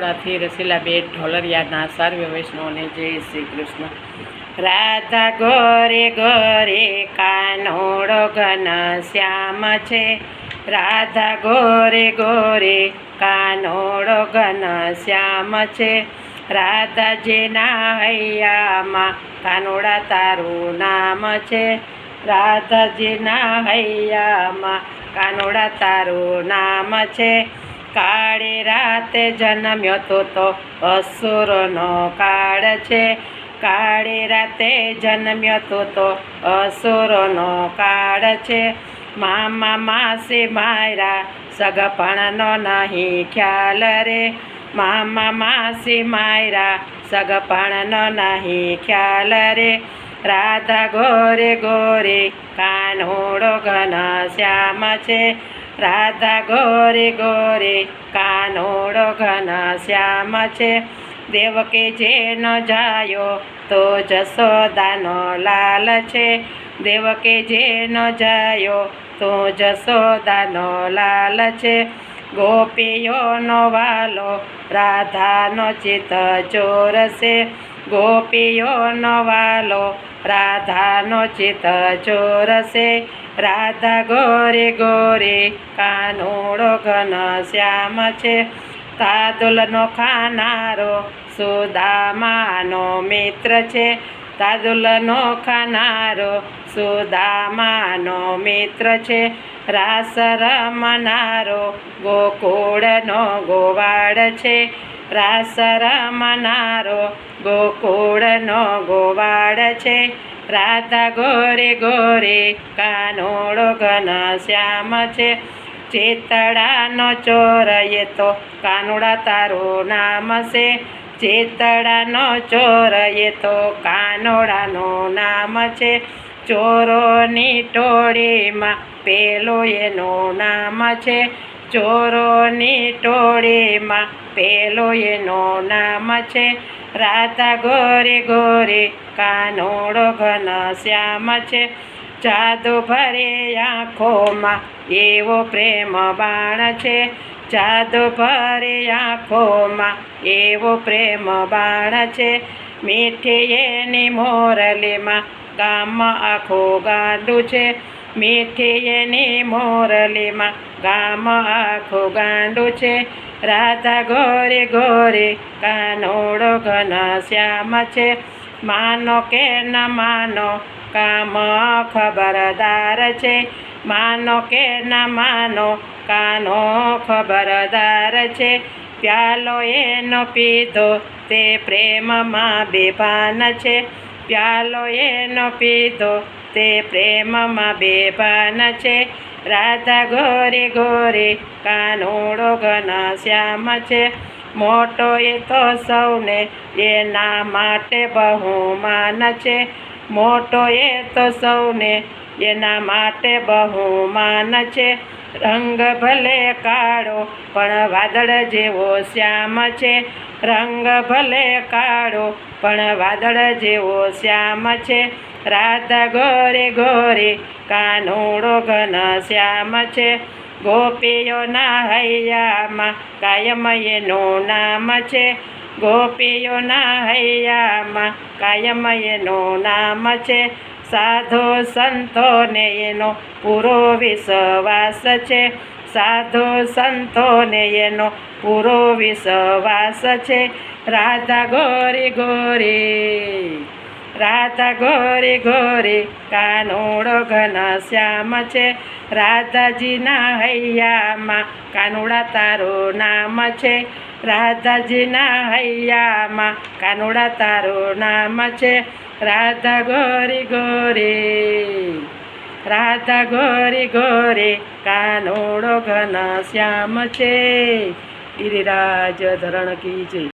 બરોડાથી રસીલાબેન ઢોલરિયાના સર્વે વૈષ્ણવને જય શ્રી કૃષ્ણ. રાધા ગોરે ગોરે કાનોડો ઘન શ્યામ છે. રાધા ગોરે ગોરે કાનોડો ઘન શ્યામ છે. રાધાજીના હૈયામાં કાનોડા તારું નામ છે. રાધાજીના હૈયામાં કાનોડા તારું નામ છે. કાળી રાતે જન્મ્યો તો અસુરનો કાળ છે. કાળી રાતે જન્મ્યો તો અસુરનો કાળ છે. મામા માસી માયરા સગપણનો નહીં ખ્યાલ રે. મામા માસી માયરા સગપણનો નહીં ખ્યાલ રે. રાધા ગોરે ગોરે કાનોડો ઘન શ્યામ છે. રાધા ગોરે ગોરે કાનોડો ઘન શ્યામ છે. દેવકી જેનો જાયો તો જશોદાનો લાલ છે. દેવકી જેનો જાયો તો જશોદાનો લાલ છે. ગોપીઓનો વાલો રાધાનો ચિત્ત ચોર છે. ગોપીઓનો વાલો રાધાનો ચિત્ત ચોર છે. રાધા ગોરે ગોરે કાનોડો ઘન શ્યામ છે. તાદુલનો ખાનારો સુદામાનો મિત્ર છે. તાદુલનો ખાનારો સુદામાનો મિત્ર છે. રાસ રમનારો ગોકુળનો ગોવાળ છે. રાસ રમનારો ગોકુળનો ગોવાળ છે. રાધા ગોરે ગોરે કાનોડો ઘન શ્યામ છે. ચેતડાનો ચોર એ તો કાનોડા તારું નામ છે. ચેતડાનો ચોર એ તો કાનોડાનું નામ છે. ચોરોની ટોળીમાં પેલો એનું નામ છે. ચોરોની ટોળીમાં પેલો એનું નામ છે. રાધા ગોરે ગોરે કાનોડો ઘન શ્યામ છે. જાદુ ભરે આંખોમાં એવો પ્રેમ બાણ છે. જાદુ ભરે આંખોમાં એવો પ્રેમ બાણ છે. મીઠી એની મોરલીમાં ગામ આખું ગાંડું છે. મીઠી એની મોરલીમાં ગામ આખું ગાંડું છે. રાધા ગોરે ગોરે કાનોડો ઘન શ્યામ છે. માનો કે ન માનો કામ ખબરદાર છે. માનો કે ન માનો કાનો ખબરદાર છે. પ્યાલો એનો પીધો તે પ્રેમમાં બેભાન છે. પ્યાલો એનો પીધો તે પ્રેમમાં બેભાન છે. રાધા ગોરે ગોરે કાનોડો ઘન શ્યામ છે. મોટો એ તો સૌને એના માટે બહુમાન છે. મોટો એ તો સૌને એના માટે બહુમાન છે. રંગ ભલે કાળો પણ વાદળ જેવો શ્યામ છે. રંગ ભલે કાળો પણ વાદળ જેવો શ્યામ છે. રાધા ગોરે ગોરે કાનોડો ઘન શ્યામ છે. ગોપીઓના હૈયામાં કાયમ એનું નામ છે. ગોપીઓના હૈયામાં કાયમ એનું નામ છે. સાધુ સંતોને એનો પૂરો વિશ્વાસ છે. સાધુ સંતોને એનો પૂરો વિશ્વાસ છે. રાધા ગોરે ગોરે રાધા ગોરે ગોરે કાનોડો ઘન શ્યામ છે. રાધાજીના હૈયામાં કાનોડા તારું નામ છે. રાધાજીના હૈયામાં કાનોડા તારું નામ છે. રાધા ગોરે ગોરે રાધા ગોરે ગોરે કાનોડો ઘન શ્યામ છે. ગિરિરાજ ધરણ કી જય.